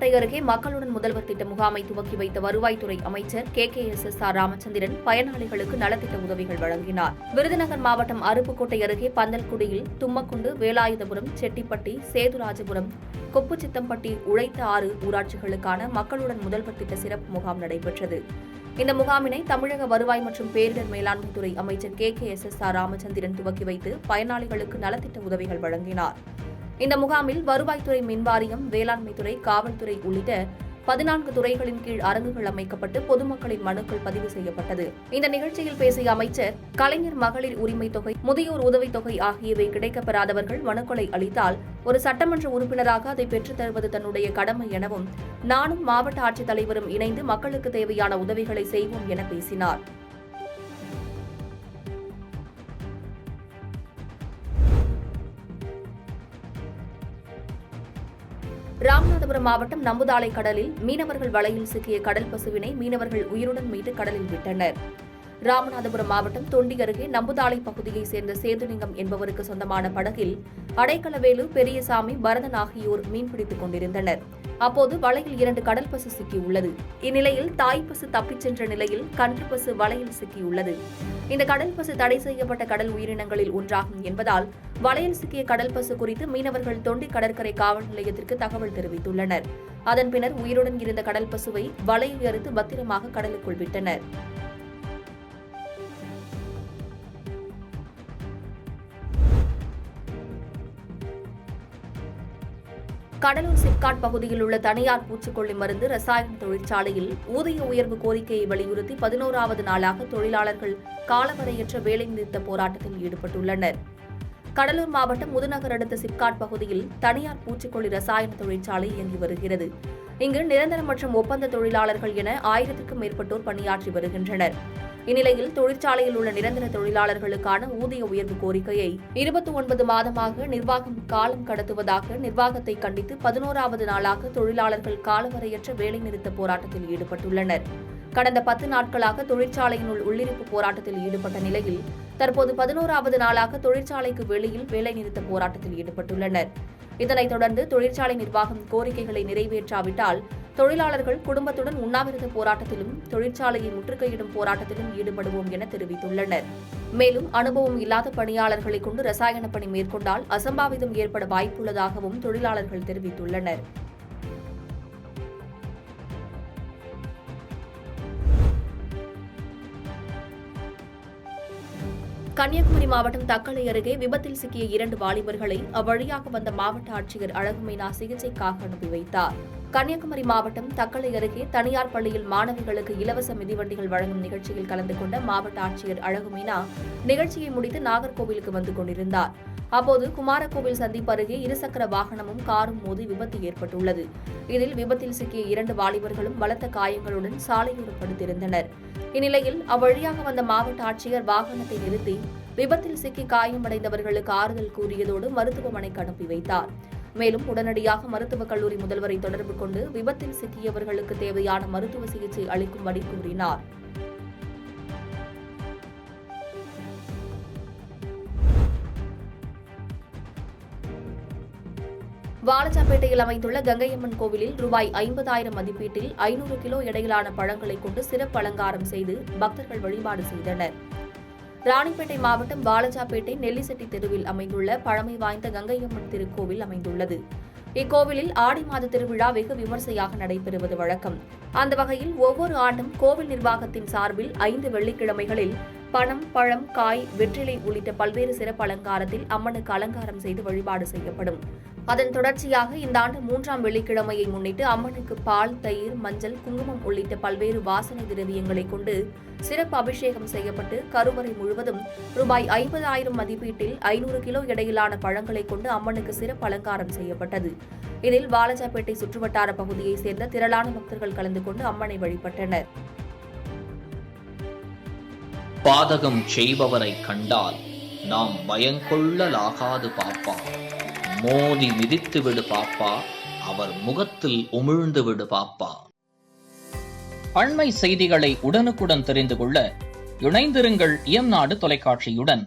அருப்புக்கோட்டை அருகே மக்களுடன் முதல்வர் திட்ட முகாமை துவக்கி வைத்த வருவாய்த்துறை அமைச்சர் KKSSR ராமச்சந்திரன் பயனாளிகளுக்கு நலத்திட்ட உதவிகள் வழங்கினார். விருதுநகர் மாவட்டம் அருப்புக்கோட்டை அருகே பந்தல்குடியில் தும்மக்குண்டு, வேலாயுதபுரம், செட்டிப்பட்டி, சேதுராஜபுரம், கொப்புச்சித்தம்பட்டி, உழைத்த ஆறு ஊராட்சிகளுக்கான மக்களுடன் முதல்வர் திட்ட சிறப்பு முகாம் நடைபெற்றது. இந்த முகாமினை தமிழக வருவாய் மற்றும் பேரிடர் மேலாண்மைத்துறை அமைச்சர் KKSSR ராமச்சந்திரன் துவக்கி வைத்து பயனாளிகளுக்கு நலத்திட்ட உதவிகள் வழங்கினார். இந்த முகாமில் வருவாய்த்துறை, மின்வாரியம், வேளாண்மைத்துறை, காவல்துறை உள்ளிட்ட 14 துறைகளின் கீழ் அரங்குகள் அமைக்கப்பட்டு பொதுமக்களின் மனுக்கள் பதிவு செய்யப்பட்டது. இந்த நிகழ்ச்சியில் பேசிய அமைச்சர், கலைஞர் மகளிர் உரிமைத் தொகை, முதியோர் உதவித் தொகை ஆகியவை கிடைக்கப்பெறாதவர்கள் மனுக்களை அளித்தால் ஒரு சட்டமன்ற உறுப்பினராக அதை பெற்றுத் தருவது தன்னுடைய கடமை எனவும், நானும் மாவட்ட ஆட்சித்தலைவரும் இணைந்து மக்களுக்கு தேவையான உதவிகளை செய்வோம் என பேசினார். ராமநாதபுரம் மாவட்டம் நம்புதாளை கடலில் மீனவர்கள் வலையில் சிக்கிய கடல் பசுவினை மீனவர்கள் உயிருடன் மீட்டு கடலில் விட்டனர். ராமநாதபுரம் மாவட்டம் தொண்டி அருகே நம்புதாளை பகுதியைச் சேர்ந்த சேதுலிங்கம் என்பவருக்கு சொந்தமான படகில் அடைக்கலவேலு, பெரியசாமி, பரதன் ஆகியோர் மீன்பிடித்துக் கொண்டிருந்தனர். அப்போது வலையில் 2 கடல் பசு சிக்கியுள்ளது. இந்நிலையில் தாய்ப்பசு தப்பிச் சென்ற நிலையில் கன்று பசு வலையில் சிக்கியுள்ளது. இந்த கடல் பசு தடை செய்யப்பட்ட கடல் உயிரினங்களில் ஒன்றாகும் என்பதால் வலையில் சிக்கிய கடல் பசு குறித்து மீனவர்கள் தொண்டி கடற்கரை காவல் நிலையத்திற்கு தகவல் தெரிவித்துள்ளனர். அதன் பின்னர் உயிருடன் இருந்த கடல் பசுவை வலையில் அறுத்து பத்திரமாக கடலுக்குள் விட்டனர். கடலூர் சிப்காட் பகுதியில் உள்ள தனியார் பூச்சிக்கொல்லி மருந்து ரசாயன தொழிற்சாலையில் ஊதிய உயர்வு கோரிக்கையை வலியுறுத்தி 11வது நாளாக தொழிலாளர்கள் காலவரையற்ற வேலைநிறுத்த போராட்டத்தில் ஈடுபட்டுள்ளனர். கடலூர் மாவட்டம் முதுநகர் அடுத்த சிப்காட் பகுதியில் தனியார் பூச்சிக்கொல்லி ரசாயன தொழிற்சாலை இயங்கி வருகிறது. இங்கு நிரந்தர மற்றும் ஒப்பந்த தொழிலாளர்கள் என 1000க்கும் மேற்பட்டோர் பணியாற்றி வருகின்றனர். இந்நிலையில் தொழிற்சாலையில் உள்ள நிரந்தர தொழிலாளர்களுக்கான ஊதிய உயர்வு கோரிக்கையை 29 மாதமாக நிர்வாகம் காலம் கடத்துவதாக நிர்வாகத்தை கண்டித்து 11வது நாளாக தொழிலாளர்கள் காலவரையற்ற வேலைநிறுத்த போராட்டத்தில் ஈடுபட்டுள்ளனர். கடந்த 10 நாட்களாக தொழிற்சாலையினுள் உள்ளிருப்பு போராட்டத்தில் ஈடுபட்ட நிலையில் தற்போது 11வது நாளாக தொழிற்சாலைக்கு வெளியில் வேலைநிறுத்த போராட்டத்தில் ஈடுபட்டுள்ளனர். இதனைத் தொடர்ந்து தொழிற்சாலை நிர்வாகம் கோரிக்கைகளை நிறைவேற்றாவிட்டால் தொழிலாளர்கள் குடும்பத்துடன் உண்ணாவிரத போராட்டத்திலும் தொழிற்சாலையை முற்றுகையிடும் போராட்டத்திலும் ஈடுபடுவோம் என தெரிவித்துள்ளனர். மேலும் அனுபவம் இல்லாத பணியாளர்களை கொண்டு ரசாயன பணி மேற்கொண்டால் அசம்பாவிதம் ஏற்பட வாய்ப்புள்ளதாகவும் தொழிலாளர்கள் தெரிவித்துள்ளனர். கன்னியாகுமரி மாவட்டம் தக்கலை அருகே விபத்தில் சிக்கிய 2 வாலிபர்களை அவ்வழியாக வந்த மாவட்ட ஆட்சியர் அழகுமீனா சிகிச்சைக்காக அனுப்பி வைத்தார். கன்னியாகுமரி மாவட்டம் தக்கலை அருகே தனியார் பள்ளியில் மாணவிகளுக்கு இலவச மிதிவண்டிகள் வழங்கும் நிகழ்ச்சியில் கலந்து கொண்ட மாவட்ட ஆட்சியர் அழகுமீனா நிகழ்ச்சியை முடித்து நாகர்கோவிலுக்கு வந்து கொண்டிருந்தார். அப்போது குமாரகோவில் சந்திப்பு அருகே இருசக்கர வாகனமும் காரும் மோதி விபத்து ஏற்பட்டுள்ளது. இதில் விபத்தில் சிக்கிய 2 வாலிபர்களும் பலத்த காயங்களுடன் சாலையோரம் படுத்திருந்தனர். இந்நிலையில் அவ்வழியாக வந்த மாவட்ட ஆட்சியர் வாகனத்தை நிறுத்தி விபத்தில் சிக்கி காயமடைந்தவர்களுக்கு ஆறுதல் கூறியதோடு மருத்துவமனைக்கு அனுப்பி வைத்தார். மேலும் உடனடியாக மருத்துவக் கல்லூரி முதல்வரை தொடர்பு கொண்டு விபத்தில் சிக்கியவர்களுக்கு தேவையான மருத்துவ சிகிச்சை அளிக்கும்படி கூறினார். வாலஜாபேட்டையில் அமைந்துள்ள கங்கையம்மன் கோவிலில் ரூபாய் 50,000 மதிப்பீட்டில் 500 கிலோ எடையிலான பழங்களை கொண்டு சிறப்பு அலங்காரம் செய்து பக்தர்கள் வழிபாடு செய்தனர். ராணிப்பேட்டை மாவட்டம் வாலஜாபேட்டை நெல்லிசெட்டி தெருவில் அமைந்துள்ள பழமை வாய்ந்த கங்கையம்மன் திருக்கோவில் அமைந்துள்ளது. இக்கோவிலில் ஆடி மாத திருவிழா வெகு விமர்சையாக நடைபெறுவது வழக்கம். அந்த வகையில் ஒவ்வொரு ஆண்டும் கோவில் நிர்வாகத்தின் சார்பில் 5 வெள்ளிக்கிழமைகளில் பணம், பழம், காய், வெற்றிலை உள்ளிட்ட பல்வேறு சிறப்பு அலங்காரத்தில் அம்மனுக்கு அலங்காரம் செய்து வழிபாடு செய்யப்படும். அதன் தொடர்ச்சியாக இந்த ஆண்டு 3ஆம் வெள்ளிக்கிழமையை முன்னிட்டு அம்மனுக்கு பால், தயிர், மஞ்சள், குங்குமம் உள்ளிட்ட பல்வேறு வாசனை திரவியங்களை கொண்டு சிறப்பு அபிஷேகம் செய்யப்பட்டு கருவறை முழுவதும் ரூபாய் 50,000 மதிப்பீட்டில் 500 கிலோ எடையிலான பழங்களை கொண்டு அம்மனுக்கு சிறப்பு அலங்காரம் செய்யப்பட்டது. இதில் வாலஜாபேட்டை சுற்றுவட்டார பகுதியைச் சேர்ந்த திரளான பக்தர்கள் கலந்து கொண்டு அம்மனை வழிபட்டனர். பாதகம் செய்பவரை கண்டால் நாம் பயங்கொள்ளலாகாது பாப்பா, மோதி மிதித்து விடு பாப்பா, அவர் முகத்தில் உமிழ்ந்து விடு பாப்பா. அண்மை செய்திகளை உடனுக்குடன் தெரிந்து கொள்ள இணைந்திருங்கள் இயம்நாடு தொலைக்காட்சியுடன்.